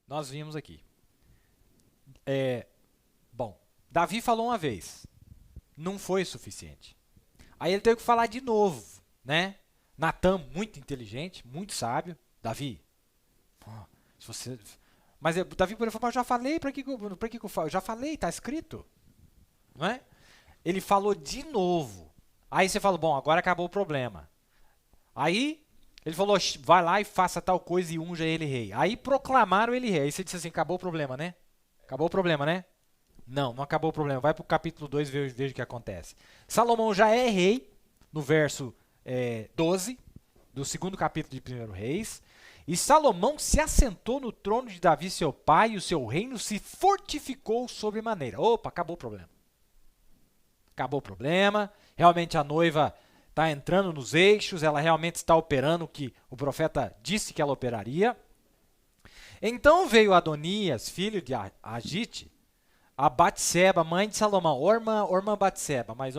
nós vimos aqui. Bom, Davi falou uma vez, não foi suficiente. Aí ele teve que falar de novo, né? Natan, muito inteligente, muito sábio. Davi, se você... Mas Davi por exemplo, eu já falei, pra que eu falo? Eu já falei, tá escrito. Não é? Ele falou de novo. Aí você fala, bom, agora acabou o problema. Aí ele falou, vai lá e faça tal coisa e unja ele rei. Aí proclamaram ele rei. Aí você disse assim, acabou o problema, né? Acabou o problema, né? Não, não acabou o problema. Vai para o capítulo 2 e veja o que acontece. Salomão já é rei, no verso 12, do segundo capítulo de 1 Reis. E Salomão se assentou no trono de Davi, seu pai, e o seu reino se fortificou sobremaneira. Opa, acabou o problema. Acabou o problema. Realmente a noiva está entrando nos eixos, ela realmente está operando o que o profeta disse que ela operaria. Então veio Adonias, filho de Agite, a Batseba, mãe de Salomão. Ormã Batseba, mas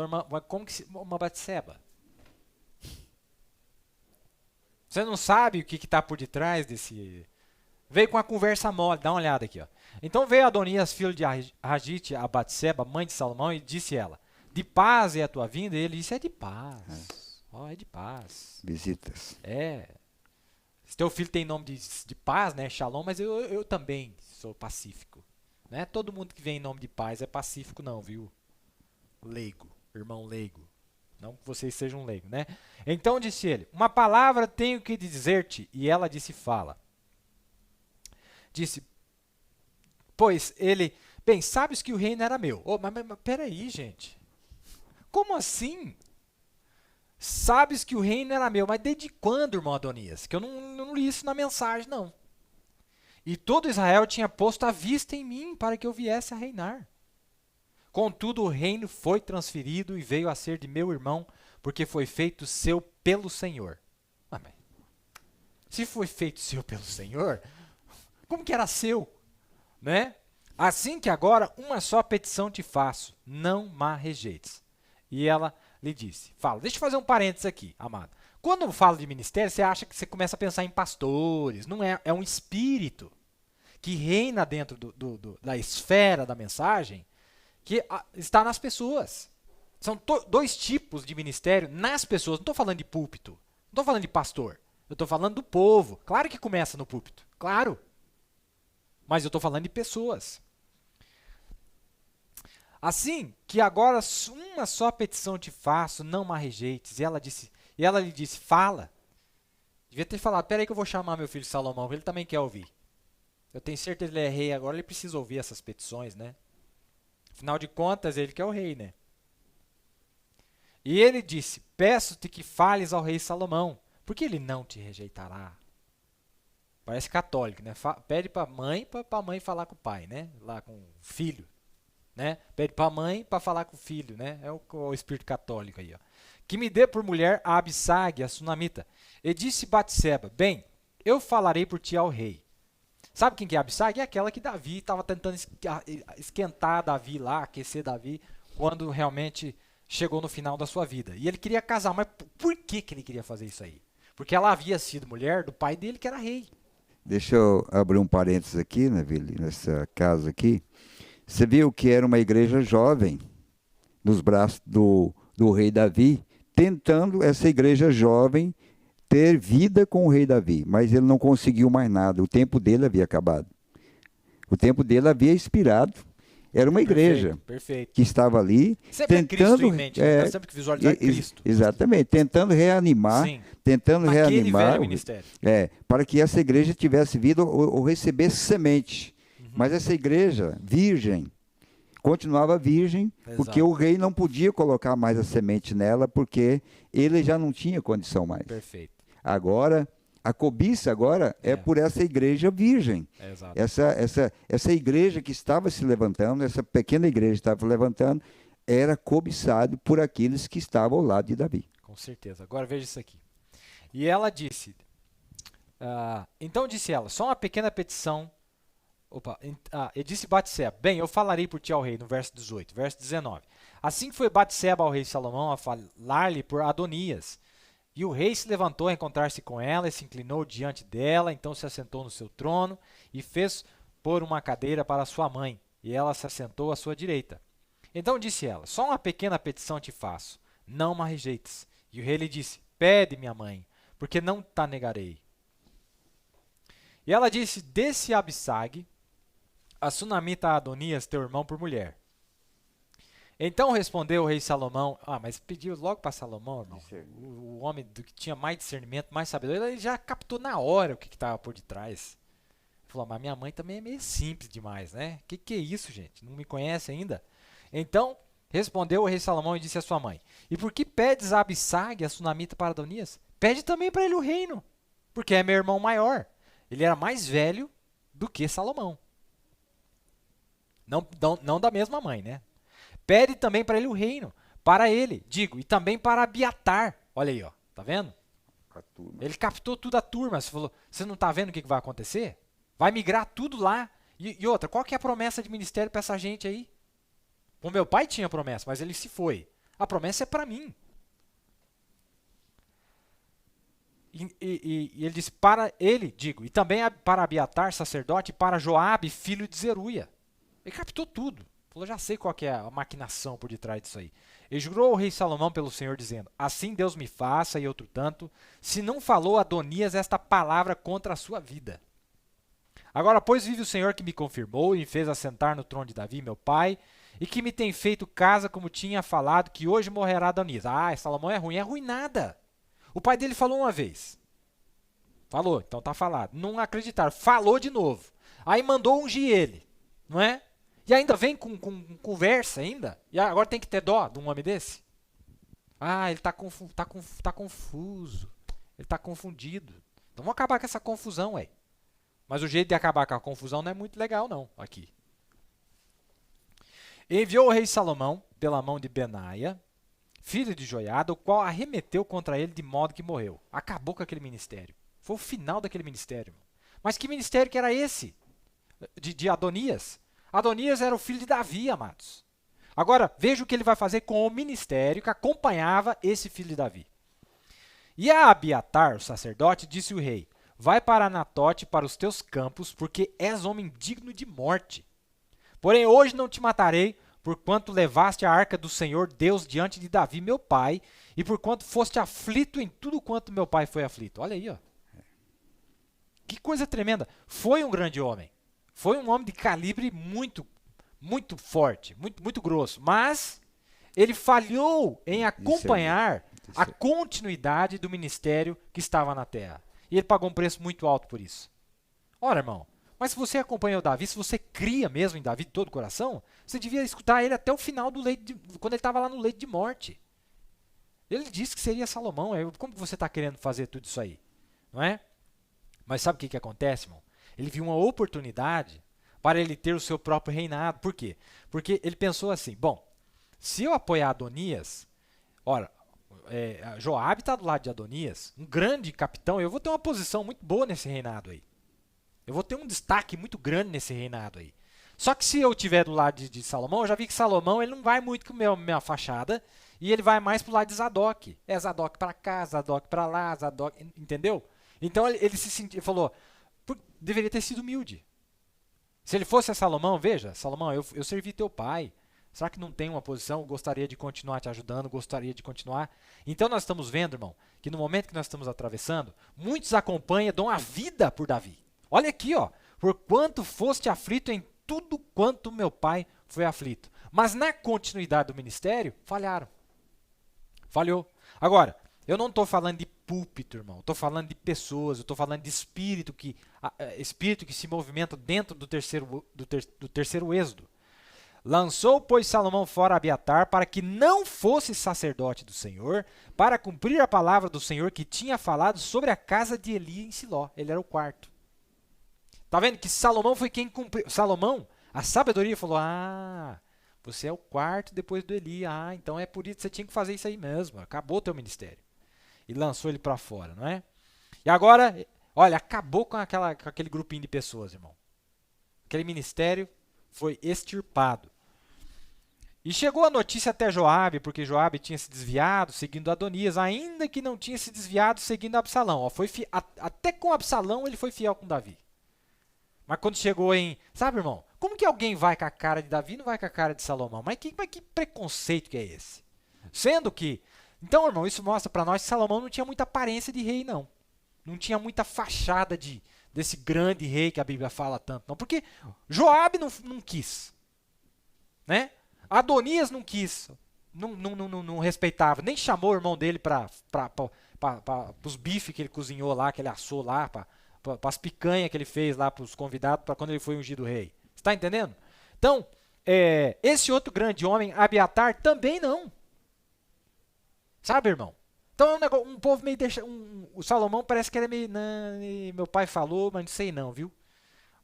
como que uma Batseba? Você não sabe o que está por detrás desse... Veio com a conversa mole, dá uma olhada aqui. Ó. Então veio Adonias, filho de Agite, a Batseba, mãe de Salomão, e disse ela, de paz é a tua vinda? E ele disse, é de paz. É de paz. Visitas. Se teu filho tem nome de paz, né, Shalom, mas eu também sou pacífico. Não é todo mundo que vem em nome de paz é pacífico não, viu? Leigo, irmão leigo. Não que vocês sejam leigos, né? Então disse ele, uma palavra tenho que dizer-te. E ela disse, fala. Disse, pois ele, bem, sabes que o reino era meu. Oh, mas peraí, gente. Como assim? Sabes que o reino era meu, mas desde quando, irmão Adonias? Que eu não li isso na mensagem, não. E todo Israel tinha posto a vista em mim para que eu viesse a reinar. Contudo, o reino foi transferido e veio a ser de meu irmão, porque foi feito seu pelo Senhor. Ah, mas, se foi feito seu pelo Senhor, como que era seu? Né? Assim que agora uma só petição te faço, não ma rejeites. E ela lhe disse, fala, deixa eu fazer um parênteses aqui, amado. Quando eu falo de ministério, você acha que você começa a pensar em pastores, não é, é um espírito que reina dentro da esfera da mensagem, que está nas pessoas. São dois tipos de ministério nas pessoas. Não estou falando de púlpito, não estou falando de pastor, eu estou falando do povo. Claro que começa no púlpito, claro. Mas eu estou falando de pessoas. Assim que agora uma só petição te faço, não ma rejeites. E ela lhe disse, fala. Devia ter falado, peraí que eu vou chamar meu filho Salomão, ele também quer ouvir. Eu tenho certeza que ele é rei agora, ele precisa ouvir essas petições, né? Afinal de contas, ele que é o rei, né? E ele disse, peço-te que fales ao rei Salomão, porque ele não te rejeitará. Parece católico, né? Pede para a mãe falar com o pai, né? Lá com o filho. Né? Pede para a mãe para falar com o filho, né? É o espírito católico aí, ó. Que me dê por mulher a Abissag, a sunamita. E disse Batseba, bem, eu falarei por ti ao rei. Sabe quem que é Abissag? É aquela que Davi estava tentando esquentar Davi lá, aquecer Davi, quando realmente chegou no final da sua vida. E ele queria casar, mas por que ele queria fazer isso aí? Porque ela havia sido mulher do pai dele, que era rei. Deixa eu abrir um parênteses aqui, né, Vili, nessa casa aqui. Você viu que era uma igreja jovem, nos braços do rei Davi, tentando essa igreja jovem ter vida com o rei Davi, mas ele não conseguiu mais nada, o tempo dele havia acabado. O tempo dele havia expirado. Era uma igreja perfeito. Que estava ali sempre tentando, Cristo em mente, né? Sempre que visualizar Cristo. Exatamente, tentando reanimar, Sim. tentando Naquele reanimar, velho ministério. para que essa igreja tivesse vida ou recebesse semente. Mas essa igreja virgem continuava virgem, porque o rei não podia colocar mais a semente nela, porque ele já não tinha condição mais. Perfeito. Agora, a cobiça agora é por essa igreja virgem. Essa igreja que estava se levantando, essa pequena igreja que estava se levantando, era cobiçado por aqueles que estavam ao lado de Davi. Com certeza. Agora veja isso aqui. E ela disse, então disse ela, só uma pequena petição. E disse Batseba, bem, eu falarei por ti ao rei, no verso 18, verso 19. Assim que foi Batseba ao rei Salomão a falar-lhe por Adonias, E o rei se levantou a encontrar-se com ela e se inclinou diante dela, então se assentou no seu trono e fez pôr uma cadeira para sua mãe, e ela se assentou à sua direita. Então disse ela: só uma pequena petição te faço, não me rejeites. E o rei lhe disse: pede, minha mãe, porque não te negarei. E ela disse: dê-se a Abissag, a sunamita Adonias, teu irmão, por mulher. Então respondeu o rei Salomão, mas pediu logo para Salomão, irmão, o homem que tinha mais discernimento, mais sabedoria, ele já captou na hora o que estava por detrás. Ele falou: mas minha mãe também é meio simples demais, né? Que é isso, gente? Não me conhece ainda? Então respondeu o rei Salomão e disse à sua mãe: e por que pedes a Abissag, a sunamita, para Adonias? Pede também para ele o reino, porque é meu irmão maior. Ele era mais velho do que Salomão. Não da mesma mãe, né? Pede também para ele o reino, para ele, digo, e também para Abiatar. Olha aí, ó, tá vendo? Ele captou tudo a turma, você falou: você não tá vendo o que vai acontecer? Vai migrar tudo lá. E outra, qual que é a promessa de ministério para essa gente aí? O meu pai tinha promessa, mas ele se foi. A promessa é para mim. E ele disse: para ele, digo, e também para Abiatar, sacerdote, e para Joabe, filho de Zeruia. Ele captou tudo. Falou: já sei qual que é a maquinação por detrás disso aí. E jurou o rei Salomão pelo Senhor, dizendo: assim Deus me faça, e outro tanto, se não falou Adonias esta palavra contra a sua vida. Agora, pois, vive o Senhor que me confirmou e me fez assentar no trono de Davi, meu pai, e que me tem feito casa como tinha falado, que hoje morrerá Adonias. Salomão é ruim nada. O pai dele falou uma vez. Falou, então tá falado. Não acreditaram, falou de novo. Aí mandou ungir ele, não é? E ainda vem com conversa ainda. E agora tem que ter dó de um homem desse? Ele tá confuso. Ele tá confundido. Então vamos acabar com essa confusão, ué. Mas o jeito de acabar com a confusão não é muito legal, não, aqui. Enviou o rei Salomão pela mão de Benaia, filho de Joiada, o qual arremeteu contra ele de modo que morreu. Acabou com aquele ministério. Foi o final daquele ministério. Mas que ministério que era esse? De Adonias? Adonias era o filho de Davi, amados. Agora, veja o que ele vai fazer com o ministério que acompanhava esse filho de Davi. E a Abiatar, o sacerdote, disse o rei: vai para Anatote, para os teus campos, porque és homem digno de morte. Porém, hoje não te matarei, porquanto levaste a arca do Senhor Deus diante de Davi, meu pai, e porquanto foste aflito em tudo quanto meu pai foi aflito. Olha aí, ó. Que coisa tremenda. Foi um grande homem. Foi um homem de calibre muito, muito forte, muito, muito grosso. Mas ele falhou em acompanhar a continuidade do ministério que estava na terra. E ele pagou um preço muito alto por isso. Ora, irmão, mas se você acompanha o Davi, se você cria mesmo em Davi de todo o coração, você devia escutar ele até o final do leito quando ele estava lá no leito de morte. Ele disse que seria Salomão. Como que você está querendo fazer tudo isso aí? Não é? Mas sabe o que acontece, irmão? Ele viu uma oportunidade para ele ter o seu próprio reinado. Por quê? Porque ele pensou assim: bom, se eu apoiar Adonias, ora, Joabe está do lado de Adonias, um grande capitão, eu vou ter uma posição muito boa nesse reinado aí. Eu vou ter um destaque muito grande nesse reinado aí. Só que se eu estiver do lado de Salomão, eu já vi que Salomão ele não vai muito com minha fachada, e ele vai mais pro lado de Zadok. É Zadok para cá, Zadok para lá, Zadok, entendeu? Então ele se sentiu, falou: deveria ter sido humilde. Se ele fosse a Salomão, veja, Salomão, eu servi teu pai. Será que não tem uma posição? Eu gostaria de continuar te ajudando, gostaria de continuar. Então nós estamos vendo, irmão, que no momento que nós estamos atravessando, muitos acompanham, dão a vida por Davi. Olha aqui, ó. Por quanto foste aflito em tudo quanto meu pai foi aflito. Mas na continuidade do ministério, falharam. Falhou. Agora, eu não estou falando de púlpito, irmão. Estou falando de pessoas, eu estou falando de espírito que se movimenta dentro do terceiro êxodo. Lançou, pois, Salomão fora Abiatar para que não fosse sacerdote do Senhor, para cumprir a palavra do Senhor que tinha falado sobre a casa de Eli em Siló. Ele era o quarto. Tá vendo que Salomão foi quem cumpriu. Salomão, a sabedoria, falou: você é o quarto depois do Eli. Então é por isso que você tinha que fazer isso aí mesmo. Acabou o teu ministério. E lançou ele para fora, não é? E agora, olha, acabou com aquele grupinho de pessoas, irmão. Aquele ministério foi extirpado. E chegou a notícia até Joabe, porque Joabe tinha se desviado seguindo Adonias, ainda que não tinha se desviado seguindo Absalão. Ó, até com Absalão ele foi fiel com Davi. Mas quando chegou em... Sabe, irmão? Como que alguém vai com a cara de Davi e não vai com a cara de Salomão? Mas que preconceito que é esse? Sendo que... Então, irmão, isso mostra para nós que Salomão não tinha muita aparência de rei, não. Não tinha muita fachada desse grande rei que a Bíblia fala tanto, não. Porque Joabe não quis. Né? Adonias não quis. Não respeitava. Nem chamou o irmão dele para os bifes que ele cozinhou lá, que ele assou lá, para as picanhas que ele fez lá para os convidados, para quando ele foi ungido rei. Você está entendendo? Então, esse outro grande homem, Abiatar, também não. Sabe, irmão? Então é um negócio, um povo meio o Salomão parece que ele é meio... Não, meu pai falou, mas não sei não, viu?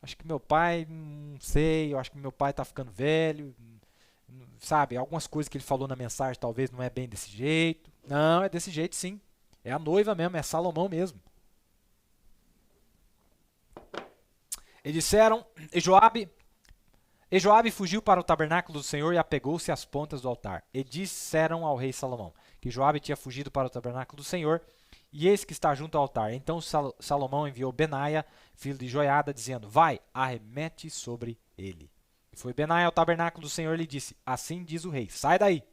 Acho que meu pai, não sei, eu acho que meu pai tá ficando velho, sabe? Algumas coisas que ele falou na mensagem talvez não é bem desse jeito. Não, é desse jeito sim. É a noiva mesmo, é Salomão mesmo. E disseram, e Joabe fugiu para o tabernáculo do Senhor e apegou-se às pontas do altar. E disseram ao rei Salomão que Joabe tinha fugido para o tabernáculo do Senhor, e eis que está junto ao altar. Então Salomão enviou Benaia, filho de Joiada, dizendo, vai, arremete sobre ele. E foi Benaia ao tabernáculo do Senhor e lhe disse, assim diz o rei, sai daí.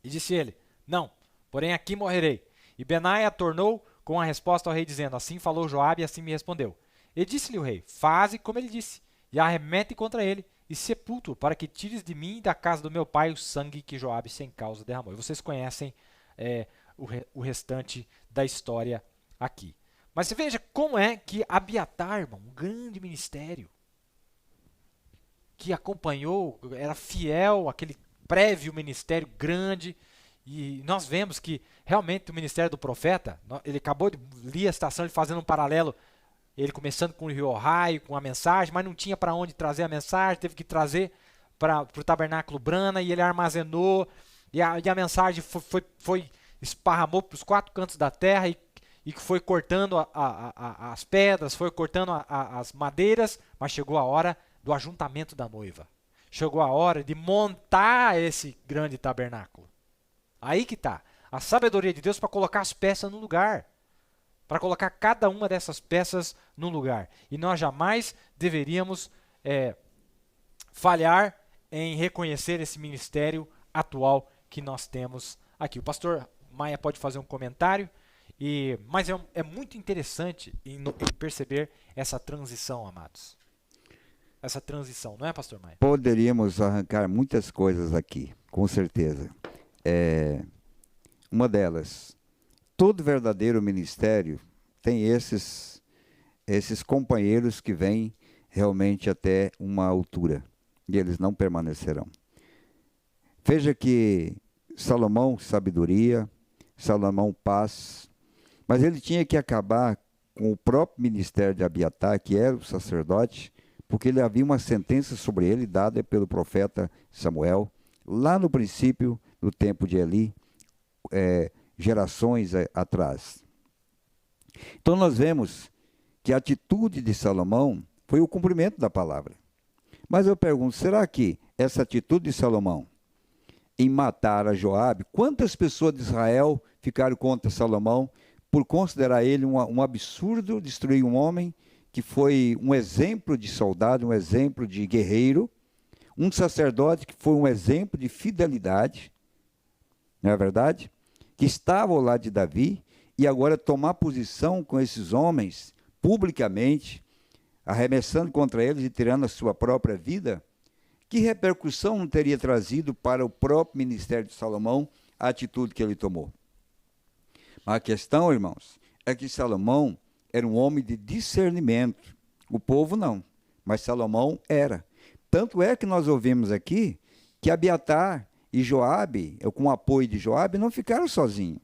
E disse ele, não, porém aqui morrerei. E Benaia tornou com a resposta ao rei, dizendo, assim falou Joabe e assim me respondeu. E disse-lhe o rei, faze como ele disse, e arremete contra ele, e sepulto, para que tires de mim e da casa do meu pai o sangue que Joabe sem causa derramou. E vocês conhecem o restante da história aqui. Mas você veja como é que Abiatar, irmão, um grande ministério, que acompanhou, era fiel àquele prévio ministério grande, e nós vemos que realmente o ministério do profeta, ele acabou de ler a estação, ele fazendo um paralelo, ele começando com o rio Ohio, com a mensagem, mas não tinha para onde trazer a mensagem, teve que trazer para o tabernáculo Brana, e ele armazenou, e a mensagem esparramou para os 4 cantos da terra, e foi cortando as pedras, foi cortando as madeiras, mas chegou a hora do ajuntamento da noiva. Chegou a hora de montar esse grande tabernáculo. Aí que está a sabedoria de Deus para colocar as peças no lugar. Para colocar cada uma dessas peças no lugar. E nós jamais deveríamos falhar em reconhecer esse ministério atual que nós temos aqui. O pastor Maia pode fazer um comentário, mas é muito interessante em perceber essa transição, amados. Essa transição, não é, pastor Maia? Poderíamos arrancar muitas coisas aqui, com certeza. Uma delas, todo verdadeiro ministério tem esses companheiros que vêm realmente até uma altura, e eles não permanecerão. Veja que Salomão, sabedoria, Salomão, paz, mas ele tinha que acabar com o próprio ministério de Abiatar, que era o sacerdote, porque ele havia uma sentença sobre ele dada pelo profeta Samuel, lá no princípio, no tempo de Eli, gerações atrás. Então nós vemos que a atitude de Salomão foi o cumprimento da palavra. Mas eu pergunto, será que essa atitude de Salomão em matar a Joabe, quantas pessoas de Israel ficaram contra Salomão por considerar ele um absurdo destruir um homem que foi um exemplo de soldado, um exemplo de guerreiro, um sacerdote que foi um exemplo de fidelidade, não é verdade? Que estava ao lado de Davi, e agora tomar posição com esses homens, publicamente, arremessando contra eles e tirando a sua própria vida, que repercussão não teria trazido para o próprio ministério de Salomão a atitude que ele tomou? Mas a questão, irmãos, é que Salomão era um homem de discernimento. O povo não, mas Salomão era. Tanto é que nós ouvimos aqui que Abiatar e Joabe, com o apoio de Joabe, não ficaram sozinhos.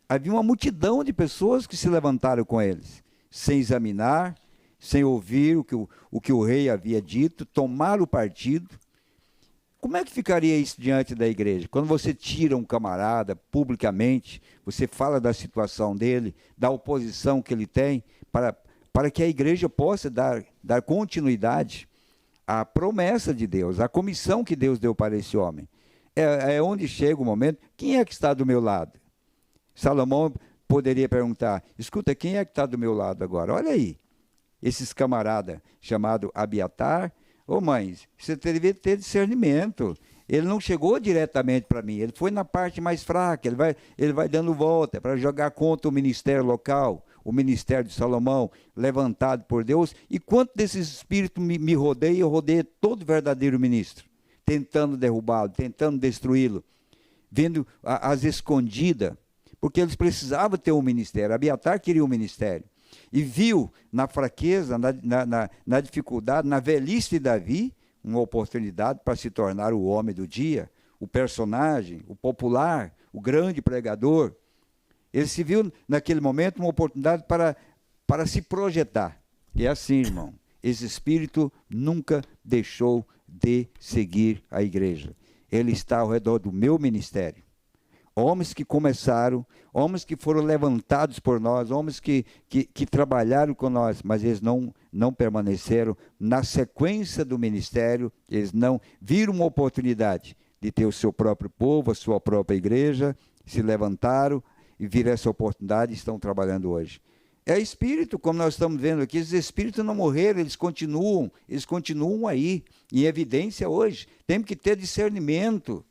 Havia uma multidão de pessoas que se levantaram com eles, sem examinar, sem ouvir o que o rei havia dito, tomar o partido. Como é que ficaria isso diante da igreja? Quando você tira um camarada publicamente, você fala da situação dele, da oposição que ele tem, para que a igreja possa dar continuidade a promessa de Deus, a comissão que Deus deu para esse homem. É onde chega o momento, quem é que está do meu lado? Salomão poderia perguntar, escuta, quem é que está do meu lado agora? Olha aí, esses camaradas chamados Abiatar. Ô mães, você deveria ter discernimento. Ele não chegou diretamente para mim, ele foi na parte mais fraca, ele vai dando volta para jogar contra o ministério local, o ministério de Salomão, levantado por Deus. E quanto desses espíritos me rodeiam, eu rodeio todo verdadeiro ministro, tentando derrubá-lo, tentando destruí-lo, vendo as escondidas, porque eles precisavam ter um ministério. Abiatar queria um ministério. E viu na fraqueza, na dificuldade, na velhice de Davi, uma oportunidade para se tornar o homem do dia, o personagem, o popular, o grande pregador. Ele se viu naquele momento uma oportunidade para se projetar. E é assim, irmão, esse espírito nunca deixou de seguir a igreja. Ele está ao redor do meu ministério. Homens que começaram, homens que foram levantados por nós, homens que trabalharam com nós, mas eles não permaneceram na sequência do ministério, eles não viram uma oportunidade de ter o seu próprio povo, a sua própria igreja, se levantaram e viram essa oportunidade e estão trabalhando hoje. É espírito, como nós estamos vendo aqui, esses espíritos não morreram, eles continuam aí, em evidência hoje. Temos que ter discernimento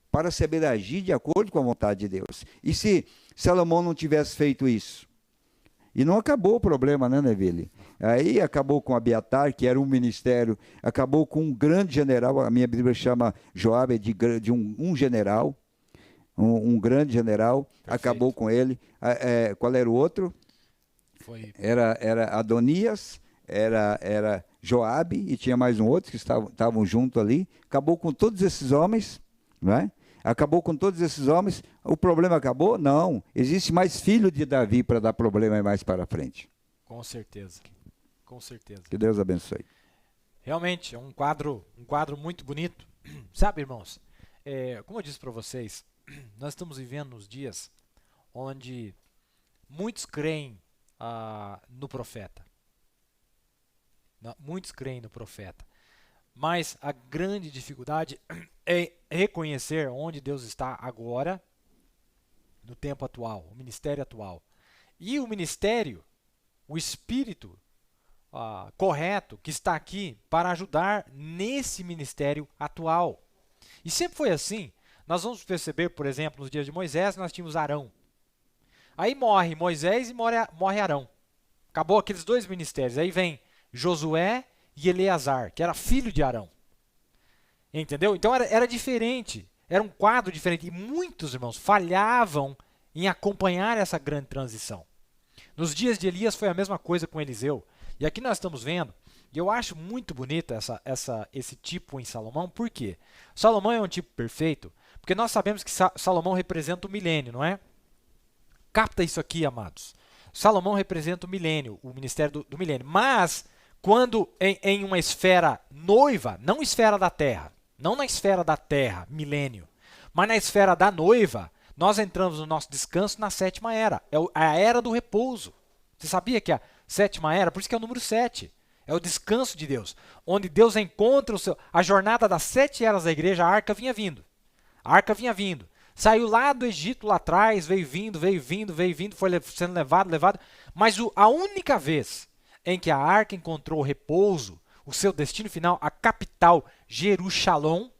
para saber agir de acordo com a vontade de Deus. E se Salomão não tivesse feito isso? E não acabou o problema, né, Neville? Aí acabou com Abiatar, que era um ministério, acabou com um grande general, a minha Bíblia chama Joabe de um general, um grande general. Perfeito. Acabou com ele. Qual era o outro? Era Adonias, era Joabe, e tinha mais um outro que estavam junto ali. Acabou com todos esses homens, não é? Acabou com todos esses homens. O problema acabou? Não. Existe mais filho de Davi para dar problema mais para frente. Com certeza. Com certeza. Que Deus abençoe. Realmente, é um quadro muito bonito. Sabe, irmãos, como eu disse para vocês, nós estamos vivendo nos dias onde muitos creem no profeta. Muitos creem no profeta. Mas a grande dificuldade é reconhecer onde Deus está agora, no tempo atual, o ministério atual. E o ministério, o espírito correto que está aqui para ajudar nesse ministério atual. E sempre foi assim. Nós vamos perceber, por exemplo, nos dias de Moisés, nós tínhamos Arão. Aí morre Moisés e morre Arão. Acabou aqueles dois ministérios. Aí vem Josué e Eleazar, que era filho de Arão. Entendeu? Então era diferente, era um quadro diferente. E muitos irmãos falhavam em acompanhar essa grande transição. Nos dias de Elias foi a mesma coisa com Eliseu. E aqui nós estamos vendo, e eu acho muito bonito esse tipo em Salomão. Por quê? Salomão é um tipo perfeito, porque nós sabemos que Salomão representa o milênio, não é? Capta isso aqui, amados. Salomão representa o milênio, o ministério do milênio. Mas quando em uma esfera noiva, não esfera da terra, não na esfera da terra, milênio, mas na esfera da noiva, nós entramos no nosso descanso na sétima era. É a era do repouso. Você sabia que a sétima era, por isso que é o número 7, é o descanso de Deus, onde Deus encontra a jornada das 7 eras da igreja. A arca vinha vindo. A arca vinha vindo. Saiu lá do Egito, lá atrás, veio vindo, foi sendo levado. Mas a única vez em que a arca encontrou repouso, o seu destino final, a capital Jerusalém,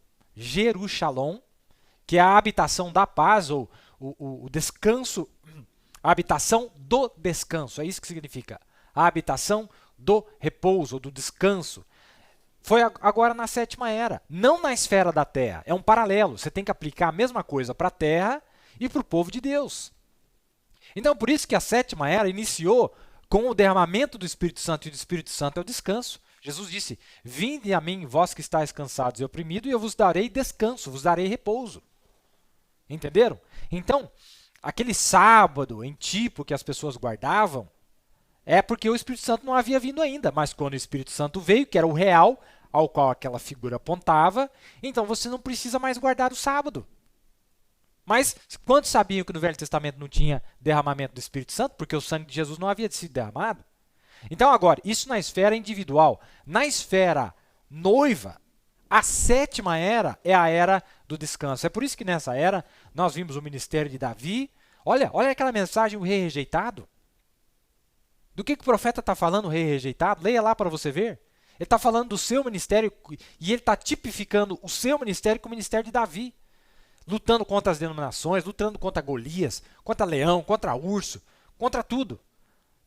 que é a habitação da paz, ou o descanso, a habitação do descanso, é isso que significa, a habitação do repouso, ou do descanso. Foi agora na sétima era, não na esfera da terra, é um paralelo, você tem que aplicar a mesma coisa para a terra e para o povo de Deus. Então, por isso que a sétima era iniciou com o derramamento do Espírito Santo, e o Espírito Santo é o descanso. Jesus disse, vinde a mim, vós que estáis cansados e oprimidos, e eu vos darei descanso, vos darei repouso. Entenderam? Então, aquele sábado em tipo que as pessoas guardavam, é porque o Espírito Santo não havia vindo ainda, mas quando o Espírito Santo veio, que era o real, ao qual aquela figura apontava, então você não precisa mais guardar o sábado. Mas quantos sabiam que no Velho Testamento não tinha derramamento do Espírito Santo? Porque o sangue de Jesus não havia sido derramado. Então agora, isso na esfera individual. Na esfera noiva. A 7ª era é a era do descanso. É por isso que nessa era nós vimos o ministério de Davi. Olha aquela mensagem, o rei rejeitado. Do que o profeta está falando, o rei rejeitado? Leia lá para você ver. Ele está falando do seu ministério e ele está tipificando o seu ministério com o ministério de Davi. Lutando contra as denominações, lutando contra Golias, contra leão, contra urso, contra tudo.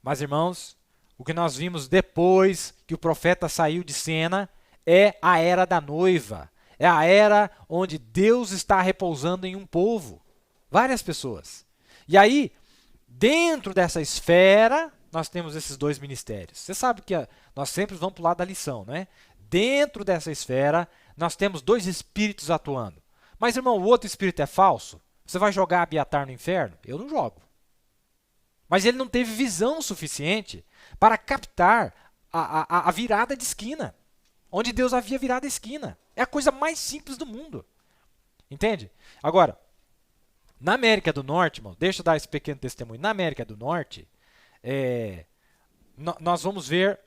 Mas, irmãos, o que nós vimos depois que o profeta saiu de cena é a era da noiva. É a era onde Deus está repousando em um povo. Várias pessoas. E aí, dentro dessa esfera, nós temos esses dois ministérios. Você sabe que nós sempre vamos para o lado da lição, né? Dentro dessa esfera, nós temos dois espíritos atuando. Mas, irmão, o outro espírito é falso? Você vai jogar Abiatar no inferno? Eu não jogo. Mas ele não teve visão suficiente para captar a virada de esquina. Onde Deus havia virado a esquina. É a coisa mais simples do mundo. Entende? Agora, na América do Norte, irmão, deixa eu dar esse pequeno testemunho. Na América do Norte, nós vamos ver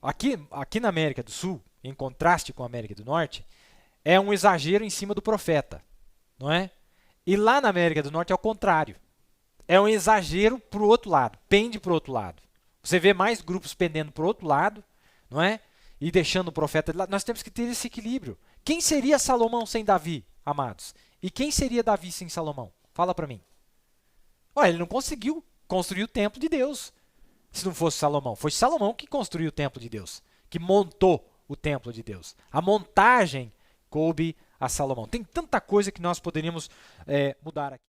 aqui na América do Sul, em contraste com a América do Norte, é um exagero em cima do profeta, não é? E lá na América do Norte é o contrário. É um exagero para o outro lado, pende para o outro lado. Você vê mais grupos pendendo para o outro lado, não é? E deixando o profeta de lado. Nós temos que ter esse equilíbrio. Quem seria Salomão sem Davi, amados? E quem seria Davi sem Salomão? Fala para mim. Olha, ele não conseguiu construir o templo de Deus. Se não fosse Salomão. Foi Salomão que construiu o templo de Deus. Que montou o templo de Deus. A montagem coube a Salomão. Tem tanta coisa que nós poderíamos mudar aqui.